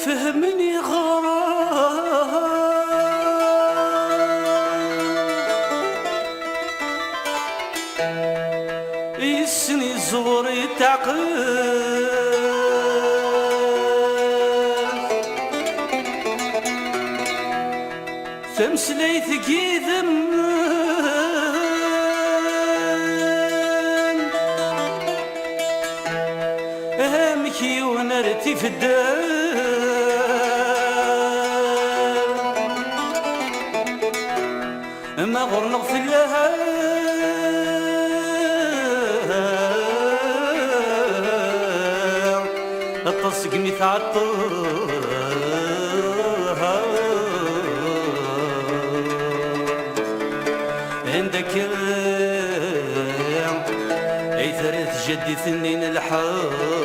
يفهمني غرام يسني زوري تعقل تمسلي ثقي ذمان همكي ونرتي في الدار ما غرنغ في اللها التصقني تعطر عندك اي ثريت جدي ثنين الحار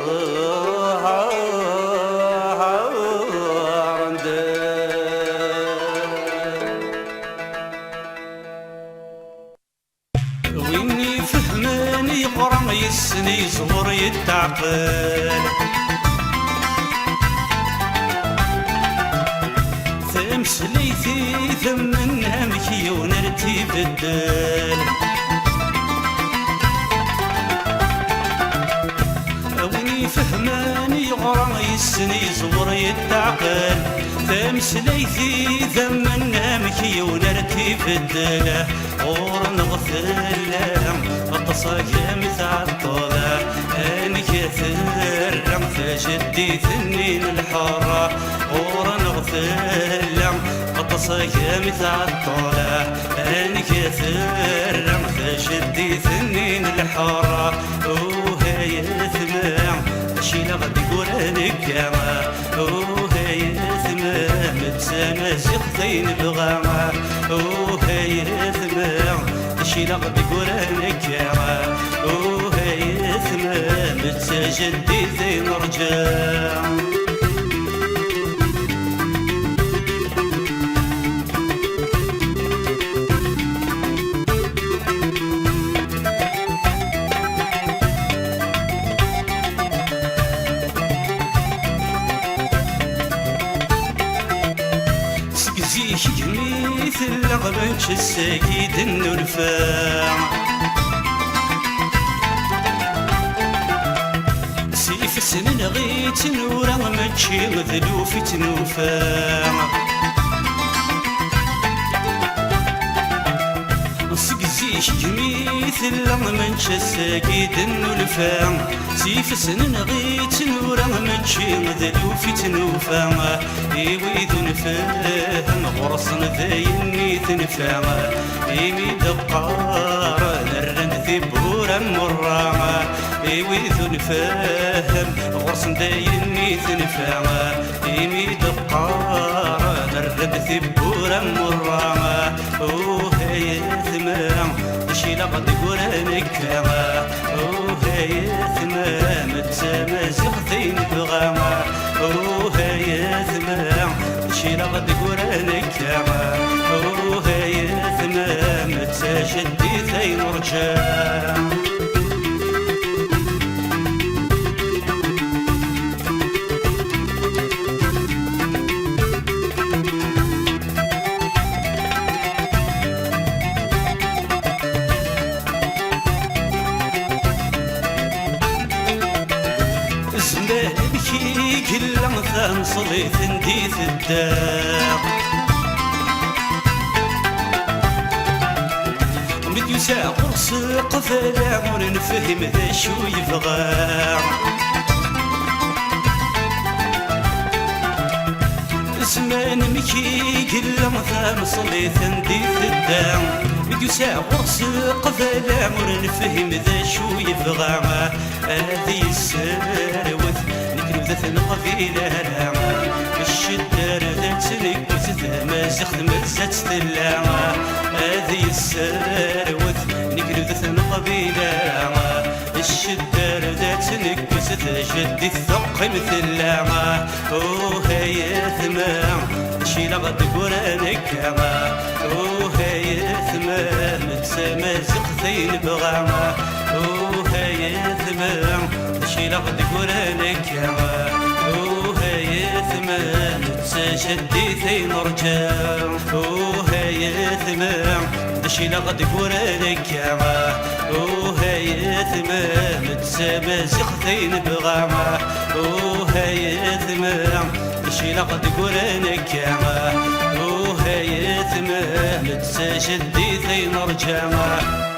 ويني فهماني غرام يسني زهور يتعقل مسليتي ثمن همكي ونرتي بدل ويني فهماني غرام يسني زور يتعقل تمسليتي ثمن همكي ونرتي بدل غور نغفل التصاقم تعطل انك ثرم فجدي ثنين الحارة غور نغفل التصاقم تعطل انك ثرم فجدي ثنين الحارة وهي ثمام شيلا غدي قرانك ياما وهي ثمام تسامى زيختين بغاما وهي ثمام شيلا غدي قرانك ياما وهي ثمام تسجدي ذين رجال مثل غبنش الساكيد النرفاع سيف السنين غيت نورا ماشي مذلوف تنوفاع سقزيش مثل غبنش الساكيد النرفاع سيف السنين غيت نورا ماشي مذلوف تنوفاع إيويد نفهم غرصن ذايني تنفع إيمي دقار نرن ثبورا مرامة إيويد نفهم غرصن ذايني تنفع إيمي دقار نرن ثبورا مرامة وهي ثمام شيلا غد قرانك وهي ثمام تسامى زغثين بغامة وهي ثمام شيلا غد قرانك وهي ثمام تسجدي ثين رجال كل مثان صليت نديث الدار مديو ساعة قرص قفلا ونفهم ذا شو يبغى زمان مكي كل مثان صليت نديث الدار مديو ساعة قرص قفلا ونفهم ذا شو يبغى هذه السروث ذات القبيلة راما الشدار ذات نكوت ذا زخت مزات تلاما هذه السروث نكرو ذات القبيلة راما الشدار ذات نكوت ذا جدي الثقل مثلاما وهي ثمام شيلا غد قرانك وهي ثمام تسامى زقثين بغاما وهي ثمام شيلا غد قرانك وهي ثمان تسجدي ثين رجع وهي ثمان دشي لغد قرانك وهي ثمان تسامزق ثين بغامة وهي ثمان دشي لغد قرانك وهي ثمان تسجدي ثين رجع